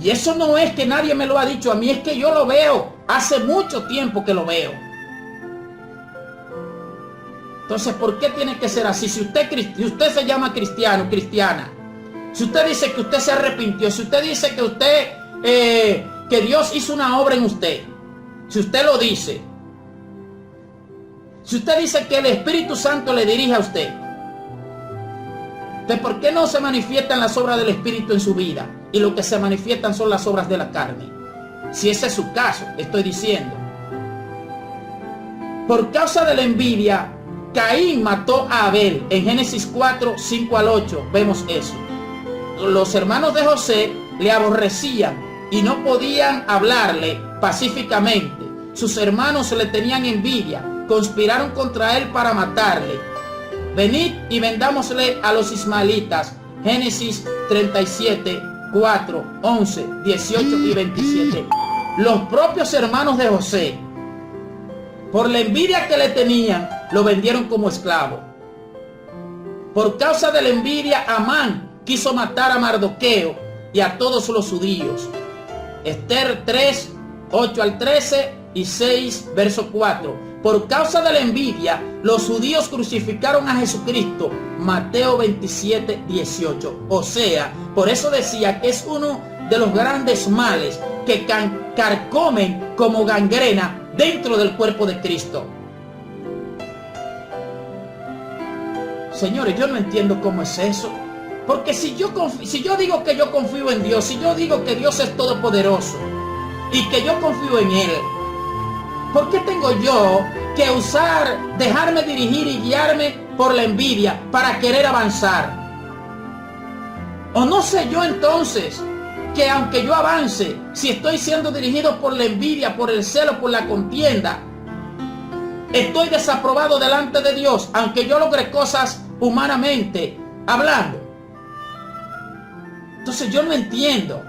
Speaker 1: Y eso no es que nadie me lo ha dicho a mí, es que yo lo veo. Hace mucho tiempo que lo veo. Entonces, ¿por qué tiene que ser así? Si usted se llama cristiano, cristiana, si usted dice que usted se arrepintió, si usted dice que que Dios hizo una obra en usted, si usted lo dice, si usted dice que el Espíritu Santo le dirige a usted, entonces, ¿por qué no se manifiestan las obras del Espíritu en su vida? Y lo que se manifiestan son las obras de la carne. Si ese es su caso, estoy diciendo. Por causa de la envidia, Caín mató a Abel. En Génesis 4, 5 al 8 vemos eso. Los hermanos de José le aborrecían y no podían hablarle pacíficamente. Sus hermanos le tenían envidia, conspiraron contra él para matarle. Venid y vendámosle a los ismaelitas. Génesis 37, 4, 11, 18 y 27. Los propios hermanos de José, por la envidia que le tenían, lo vendieron como esclavo. Por causa de la envidia, Amán quiso matar a Mardoqueo y a todos los judíos. Esther 3, 8 al 13 y 6, verso 4. Por causa de la envidia, los judíos crucificaron a Jesucristo. Mateo 27, 18. O sea, por eso decía que es uno de los grandes males que carcomen como gangrena dentro del cuerpo de Cristo. Señores, yo no entiendo cómo es eso. Porque si yo digo que yo confío en Dios, si yo digo que Dios es todopoderoso y que yo confío en Él, ¿por qué tengo yo que dejarme dirigir y guiarme por la envidia para querer avanzar? ¿O no sé yo entonces que aunque yo avance, si estoy siendo dirigido por la envidia, por el celo, por la contienda, estoy desaprobado delante de Dios, aunque yo logre cosas humanamente hablando? Entonces yo no entiendo.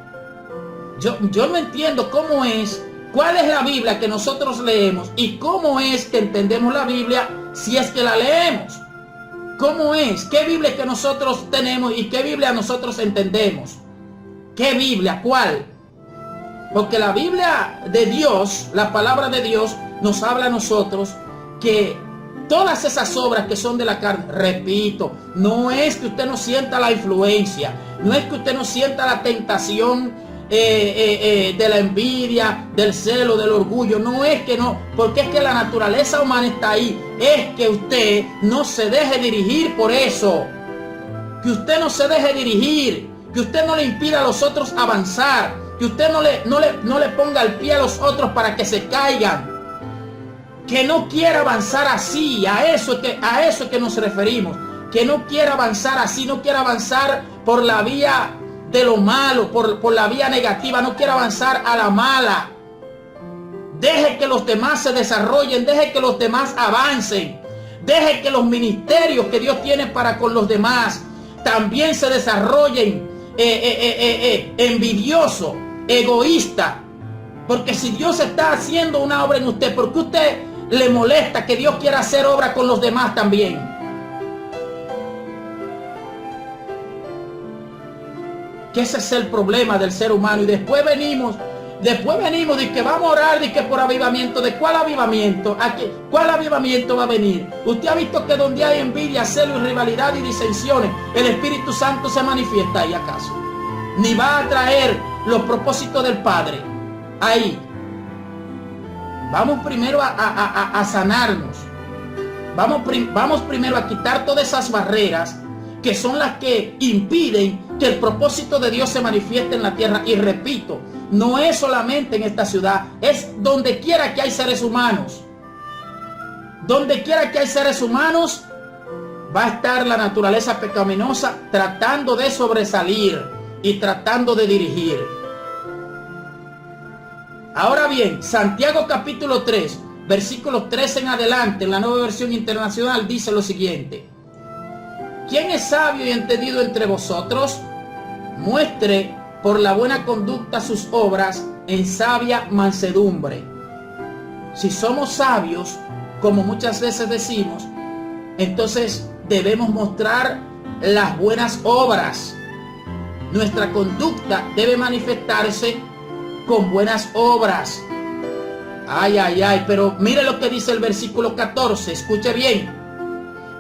Speaker 1: Yo no entiendo cómo es. ¿Cuál es la Biblia que nosotros leemos? ¿Y cómo es que entendemos la Biblia si es que la leemos? ¿Cómo es? ¿Qué Biblia que nosotros tenemos y qué Biblia nosotros entendemos? ¿Qué Biblia? ¿Cuál? Porque la Biblia de Dios, la palabra de Dios, nos habla a nosotros que todas esas obras que son de la carne, repito, no es que usted no sienta la influencia, no es que usted no sienta la tentación de la envidia, del celo, del orgullo, no es que no, porque es que la naturaleza humana está ahí, es que usted no se deje dirigir por eso, que usted no se deje dirigir, que usted no le impida a los otros avanzar, que usted no le ponga el pie a los otros para que se caigan, que no quiera avanzar así, a eso es que nos referimos, que no quiera avanzar así, no quiera avanzar por la vía de lo malo, por la vía negativa, no quiera avanzar a la mala. Deje que los demás se desarrollen, deje que los demás avancen, deje que los ministerios que Dios tiene para con los demás también se desarrollen envidioso, egoísta. Porque si Dios está haciendo una obra en usted, ¿por qué usted le molesta que Dios quiera hacer obra con los demás también? Que ese es el problema del ser humano. Y después venimos y que vamos a orar y que por avivamiento. ¿De cuál avivamiento? ¿Cuál avivamiento va a venir? Usted ha visto que donde hay envidia, celo y rivalidad y disensiones, el Espíritu Santo se manifiesta ahí, ¿acaso? Ni va a traer los propósitos del Padre ahí. Vamos primero a sanarnos. Vamos primero a quitar todas esas barreras que son las que impiden que el propósito de Dios se manifieste en la tierra. Y repito, no es solamente en esta ciudad, es donde quiera que hay seres humanos. Donde quiera que hay seres humanos, va a estar la naturaleza pecaminosa tratando de sobresalir y tratando de dirigir. Ahora bien, Santiago capítulo 3, versículos 13 en adelante, en la Nueva Versión Internacional, dice lo siguiente: ¿quién es sabio y entendido entre vosotros? Muestre por la buena conducta sus obras en sabia mansedumbre. Si somos sabios, como muchas veces decimos, entonces debemos mostrar las buenas obras. Nuestra conducta debe manifestarse con buenas obras. Ay, pero mire lo que dice el versículo 14, escuche bien.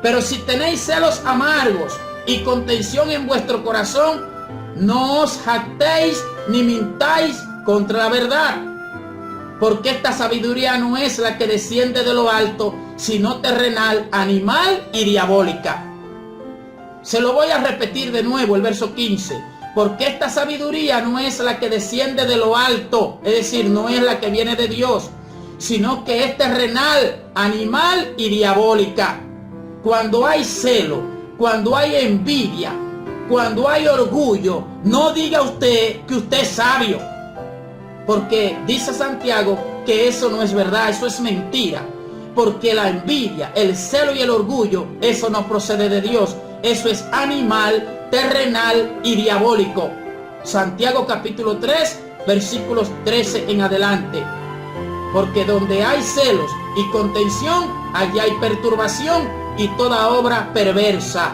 Speaker 1: Pero si tenéis celos amargos y contención en vuestro corazón, no os jactéis ni mintáis contra la verdad. Porque esta sabiduría no es la que desciende de lo alto, sino terrenal, animal y diabólica. Se lo voy a repetir de nuevo, el verso 15. Porque esta sabiduría no es la que desciende de lo alto, es decir, no es la que viene de Dios, sino que es terrenal, animal y diabólica. Cuando hay celo, cuando hay envidia, cuando hay orgullo, no diga usted que usted es sabio. Porque dice Santiago que eso no es verdad, eso es mentira. Porque la envidia, el celo y el orgullo, eso no procede de Dios. Eso es animal, terrenal y diabólico. Santiago capítulo 3, versículos 13 en adelante. Porque donde hay celos y contención, allí hay perturbación y toda obra perversa.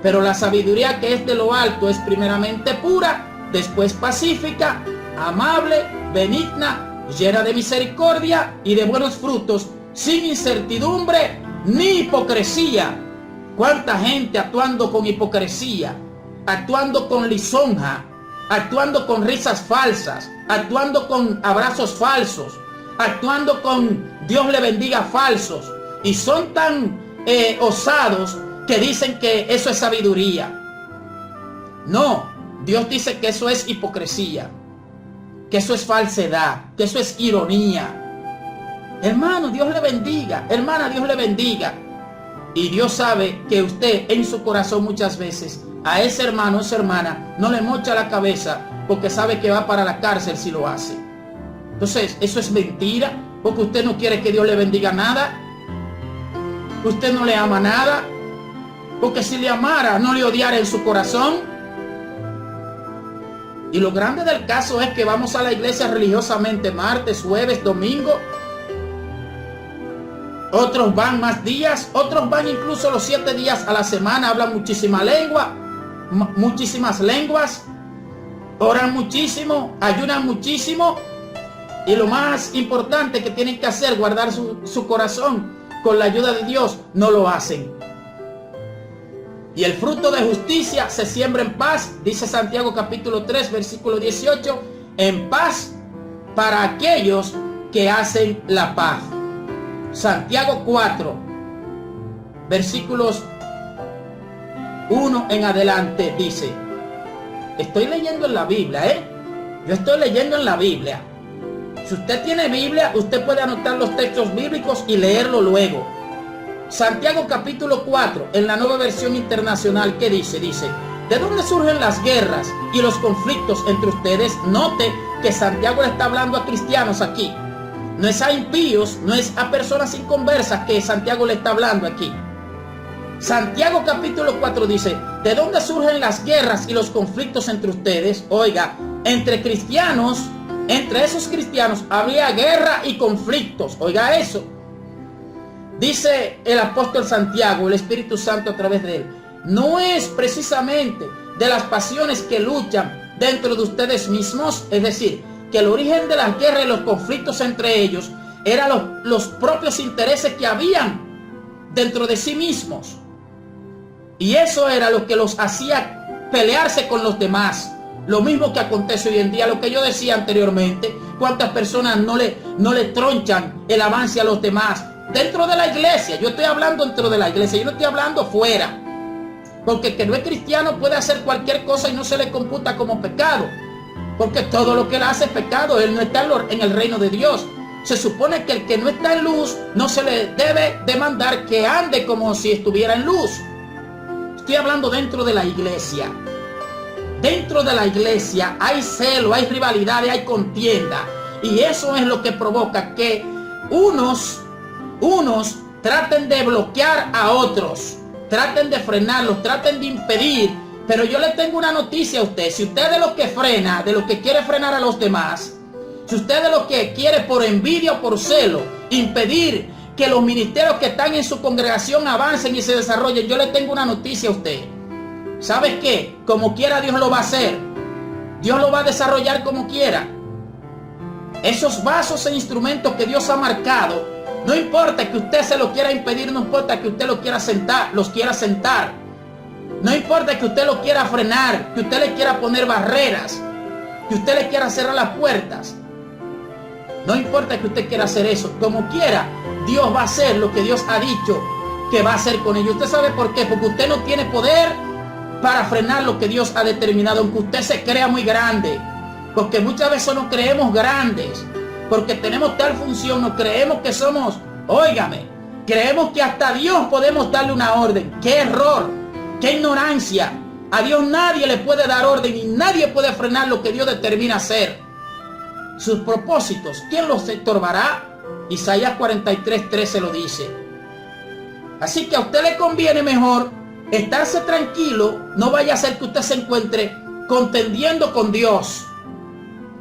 Speaker 1: Pero la sabiduría que es de lo alto es primeramente pura, después pacífica, amable, benigna, llena de misericordia y de buenos frutos, sin incertidumbre ni hipocresía. ¿Cuánta gente actuando con hipocresía, actuando con lisonja, actuando con risas falsas, actuando con abrazos falsos, actuando con Dios le bendiga falsos? Y son tan osados que dicen que eso es sabiduría. No, Dios dice que eso es hipocresía, que eso es falsedad, que eso es ironía. Hermano, Dios le bendiga. Hermana, Dios le bendiga. Y Dios sabe que usted en su corazón muchas veces a ese hermano o esa hermana no le mocha la cabeza porque sabe que va para la cárcel si lo hace. Entonces, eso es mentira, porque usted no quiere que Dios le bendiga nada. Usted no le ama nada, porque si le amara, no le odiara en su corazón. Y lo grande del caso es que vamos a la iglesia religiosamente martes, jueves, domingo. Otros van más días, otros van incluso los 7 días a la semana, hablan muchísimas lenguas, oran muchísimo, ayunan muchísimo, y lo más importante que tienen que hacer, guardar su corazón con la ayuda de Dios, no lo hacen. Y el fruto de justicia se siembra en paz, dice Santiago capítulo 3, versículo 18, en paz para aquellos que hacen la paz. Santiago 4, versículos 1 en adelante dice, estoy leyendo en la Biblia, yo estoy leyendo en la Biblia. Si usted tiene Biblia, usted puede anotar los textos bíblicos y leerlo luego. Santiago capítulo 4, en la Nueva Versión Internacional, ¿qué dice? Dice, ¿de dónde surgen las guerras y los conflictos entre ustedes? Note que Santiago le está hablando a cristianos aquí. No es a impíos, no es a personas inconversas que Santiago le está hablando aquí. Santiago capítulo 4 dice, ¿de dónde surgen las guerras y los conflictos entre ustedes? Oiga, entre cristianos, entre esos cristianos había guerra y conflictos. Oiga eso. Dice el apóstol Santiago, el Espíritu Santo a través de él, no es precisamente de las pasiones que luchan dentro de ustedes mismos, es decir, que el origen de las guerras y los conflictos entre ellos eran los propios intereses que habían dentro de sí mismos. Y eso era lo que los hacía pelearse con los demás. Lo mismo que acontece hoy en día, lo que yo decía anteriormente, cuántas personas no le tronchan el avance a los demás. Dentro de la iglesia, yo estoy hablando dentro de la iglesia, yo no estoy hablando fuera. Porque el que no es cristiano puede hacer cualquier cosa y no se le computa como pecado. Porque todo lo que él hace es pecado, él no está en el reino de Dios. Se supone que el que no está en luz no se le debe demandar que ande como si estuviera en luz. Estoy hablando dentro de la iglesia. Dentro de la iglesia hay celo, hay rivalidades, hay contienda. Y eso es lo que provoca que unos traten de bloquear a otros, traten de frenarlos, traten de impedir. Pero yo le tengo una noticia a usted. Si usted es de los que frena, de los que quiere frenar a los demás, si usted es de los que quiere por envidia o por celo impedir que los ministerios que están en su congregación avancen y se desarrollen, yo le tengo una noticia a usted. ¿Sabe qué? Como quiera Dios lo va a hacer. Dios lo va a desarrollar como quiera. Esos vasos e instrumentos que Dios ha marcado, no importa que usted se lo quiera impedir, no importa que usted los quiera sentar. No importa que usted lo quiera frenar, que usted le quiera poner barreras, que usted le quiera cerrar las puertas. No importa que usted quiera hacer eso, como quiera, Dios va a hacer lo que Dios ha dicho que va a hacer con ellos. ¿Usted sabe por qué? Porque usted no tiene poder para frenar lo que Dios ha determinado, aunque usted se crea muy grande. Porque muchas veces nos creemos grandes, porque tenemos tal función, nos creemos que somos, óigame, creemos que hasta Dios podemos darle una orden. ¡Qué error! ¡Qué ignorancia! A Dios nadie le puede dar orden y nadie puede frenar lo que Dios determina hacer. Sus propósitos, ¿quién los estorbará? Isaías 43:13 lo dice. Así que a usted le conviene mejor estarse tranquilo, no vaya a ser que usted se encuentre contendiendo con Dios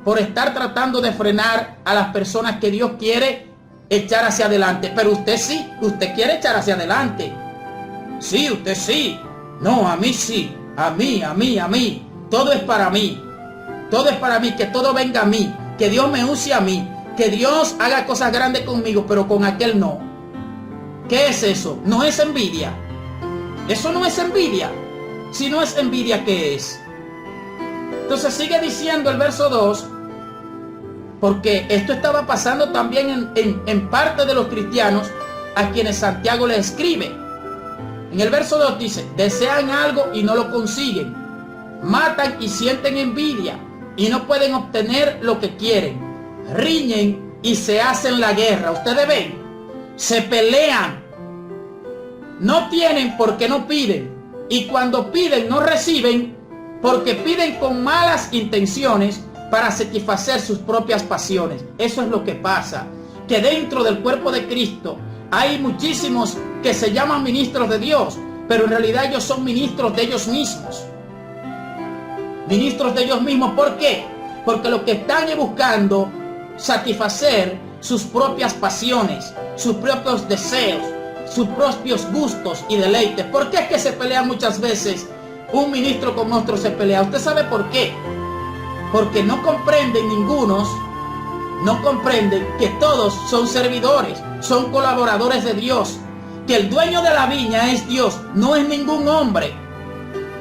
Speaker 1: por estar tratando de frenar a las personas que Dios quiere echar hacia adelante. Pero usted sí, usted quiere echar hacia adelante. Sí, usted sí. No, a mí sí. A mí. Todo es para mí. Todo es para mí, que todo venga a mí. Que Dios me use a mí. Que Dios haga cosas grandes conmigo, pero con aquel no. ¿Qué es eso? No es envidia. Eso no es envidia. Si no es envidia, ¿qué es? Entonces sigue diciendo el verso 2, porque esto estaba pasando también en parte de los cristianos a quienes Santiago le escribe. En el verso 2 dice, desean algo y no lo consiguen, matan y sienten envidia y no pueden obtener lo que quieren, riñen y se hacen la guerra. Ustedes ven, se pelean, no tienen porque no piden, y cuando piden no reciben porque piden con malas intenciones para satisfacer sus propias pasiones. Eso es lo que pasa, que dentro del cuerpo de Cristo hay muchísimos que se llaman ministros de Dios, pero en realidad ellos son ministros de ellos mismos. Ministros de ellos mismos, ¿por qué? Porque lo que están es buscando satisfacer sus propias pasiones, sus propios deseos, sus propios gustos y deleites. ¿Por qué es que se pelean muchas veces? Un ministro con otro se pelea. ¿Usted sabe por qué? Porque no comprenden ningunos no comprenden que todos son servidores, son colaboradores de Dios, que el dueño de la viña es Dios, no es ningún hombre.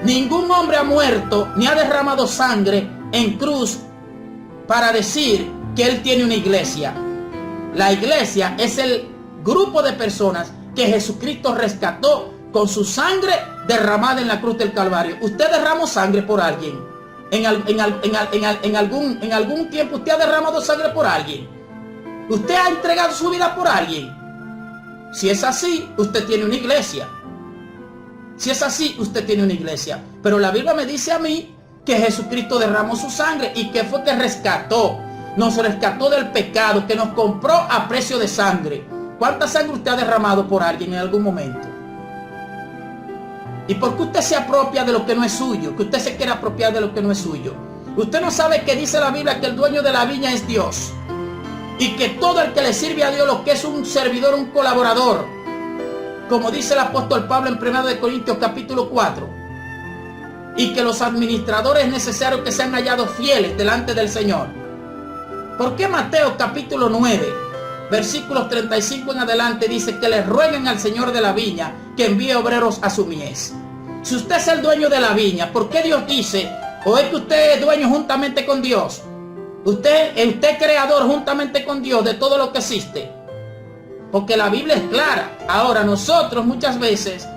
Speaker 1: Ningún hombre ha muerto ni ha derramado sangre en cruz para decir que él tiene una iglesia. La iglesia es el grupo de personas que Jesucristo rescató con su sangre derramada en la cruz del Calvario. ¿Usted derramó sangre por alguien? ¿En algún tiempo usted ha derramado sangre por alguien? ¿Usted ha entregado su vida por alguien? Si es así, usted tiene una iglesia. Si es así, usted tiene una iglesia. Pero la Biblia me dice a mí que Jesucristo derramó su sangre y que fue que rescató. Nos rescató del pecado, que nos compró a precio de sangre. ¿Cuánta sangre usted ha derramado por alguien en algún momento? ¿Y por qué usted se apropia de lo que no es suyo? Que usted se quiere apropiar de lo que no es suyo. Usted no sabe que dice la Biblia que el dueño de la viña es Dios. Y que todo el que le sirve a Dios, lo que es un servidor, un colaborador. Como dice el apóstol Pablo en 1 Corintios capítulo 4. Y que los administradores es necesario que sean hallados fieles delante del Señor. ¿Por qué Mateo capítulo 9, versículos 35 en adelante dice que le rueguen al Señor de la viña que envíe obreros a su mies? Si usted es el dueño de la viña, ¿por qué Dios dice, o es que usted es dueño juntamente con Dios? Usted es creador juntamente con Dios de todo lo que existe. Porque la Biblia es clara. Ahora nosotros muchas veces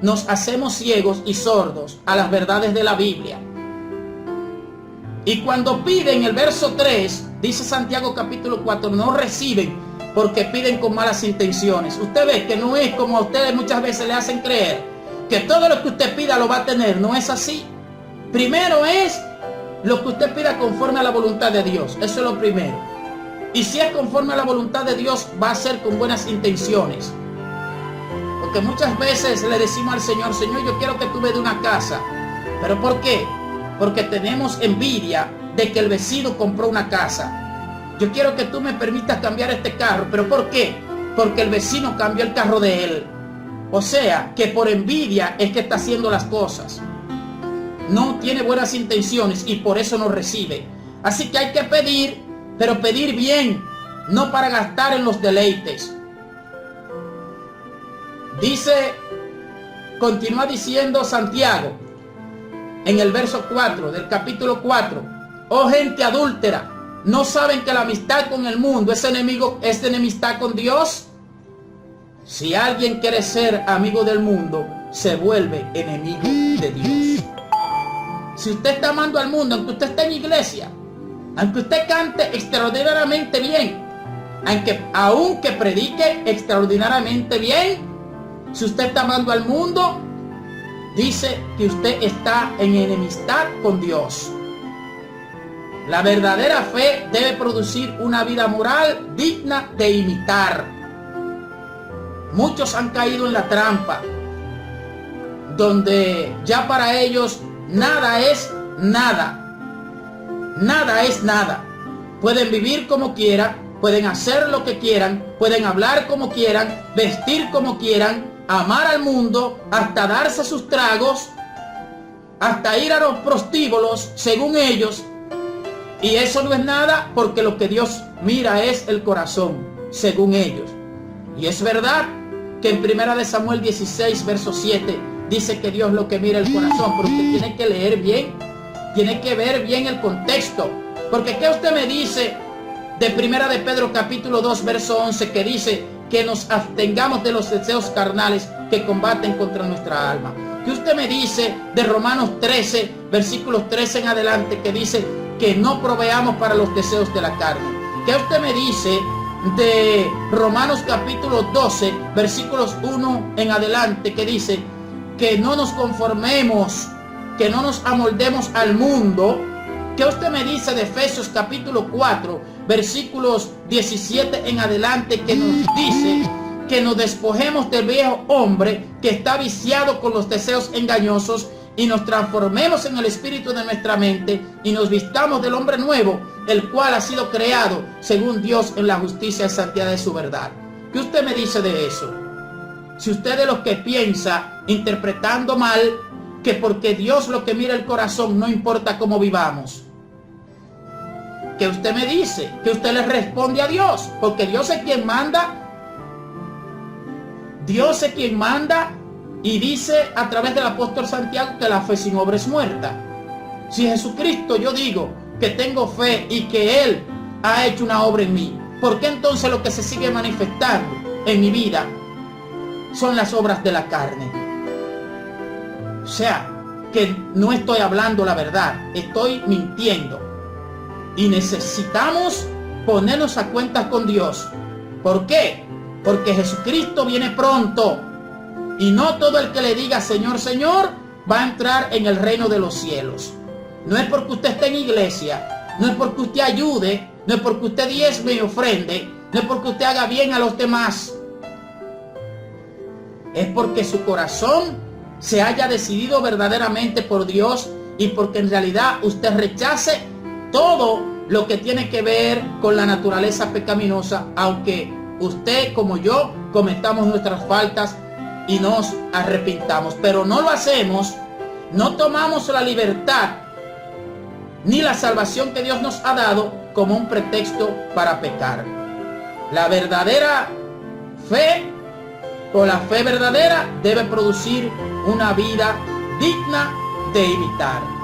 Speaker 1: nos hacemos ciegos y sordos a las verdades de la Biblia. Y cuando piden, el verso 3, dice Santiago capítulo 4, no reciben porque piden con malas intenciones. Usted ve que no es como a ustedes muchas veces le hacen creer, que todo lo que usted pida lo va a tener. No es así. Primero es lo que usted pida conforme a la voluntad de Dios. Eso es lo primero. Y si es conforme a la voluntad de Dios, va a ser con buenas intenciones. Porque muchas veces le decimos al Señor, Señor, yo quiero que tú me des una casa. ¿Pero por qué? Porque tenemos envidia de que el vecino compró una casa. Yo quiero que tú me permitas cambiar este carro. ¿Pero por qué? Porque el vecino cambió el carro de él. O sea, que por envidia es que está haciendo las cosas. No tiene buenas intenciones y por eso no recibe. Así que hay que pedir, pero pedir bien, no para gastar en los deleites. Dice, continúa diciendo Santiago, en el verso 4 del capítulo 4, oh gente adúltera, ¿no saben que la amistad con el mundo es enemistad con Dios? Si alguien quiere ser amigo del mundo, se vuelve enemigo de Dios. Si usted está amando al mundo, aunque usted esté en iglesia, aunque usted cante extraordinariamente bien, aunque predique extraordinariamente bien, si usted está amando al mundo, dice que usted está en enemistad con Dios. La verdadera fe debe producir una vida moral digna de imitar. Muchos han caído en la trampa, donde ya para ellos nada es nada. Nada es nada. Pueden vivir como quieran, pueden hacer lo que quieran, pueden hablar como quieran, vestir como quieran, amar al mundo, hasta darse sus tragos, hasta ir a los prostíbulos, según ellos. Y eso no es nada, porque lo que Dios mira es el corazón, según ellos. Y es verdad que en 1 Samuel 16, verso 7, dice que Dios lo que mira el corazón, pero usted tiene que leer bien, tiene que ver bien el contexto. Porque ¿qué usted me dice de 1 de Pedro capítulo 2, verso 11, que dice que nos abstengamos de los deseos carnales que combaten contra nuestra alma? ¿Qué usted me dice de Romanos 13, versículos 13 en adelante, que dice que no proveamos para los deseos de la carne? ¿Qué usted me dice de Romanos capítulo 12, versículos 1 en adelante, que dice que no nos conformemos, que no nos amoldemos al mundo? ¿Qué usted me dice de Efesios capítulo 4, versículos 17 en adelante, que nos dice que nos despojemos del viejo hombre que está viciado con los deseos engañosos y nos transformemos en el espíritu de nuestra mente y nos vistamos del hombre nuevo, el cual ha sido creado según Dios en la justicia y santidad de su verdad? ¿Qué usted me dice de eso? Si usted es de los que piensa, interpretando mal, que porque Dios lo que mira el corazón, no importa cómo vivamos. ¿qué usted me dice? Que usted le responde a Dios, porque Dios es quien manda. Dios es quien manda y dice a través del apóstol Santiago que la fe sin obra es muerta. Si Jesucristo, yo digo que tengo fe y que Él ha hecho una obra en mí, ¿por qué entonces lo que se sigue manifestando en mi vida son las obras de la carne? O sea, que no estoy hablando la verdad, estoy mintiendo. Y necesitamos ponernos a cuentas con Dios. ¿Por qué? Porque Jesucristo viene pronto. Y no todo el que le diga Señor, Señor, va a entrar en el reino de los cielos. No es porque usted esté en iglesia, no es porque usted ayude, no es porque usted diezme y ofrende, no es porque usted haga bien a los demás. Es porque su corazón se haya decidido verdaderamente por Dios y porque en realidad usted rechace todo lo que tiene que ver con la naturaleza pecaminosa, aunque usted como yo cometamos nuestras faltas y nos arrepintamos, pero no lo hacemos, no tomamos la libertad ni la salvación que Dios nos ha dado como un pretexto para pecar. La verdadera fe o la fe verdadera debe producir una vida digna de imitar.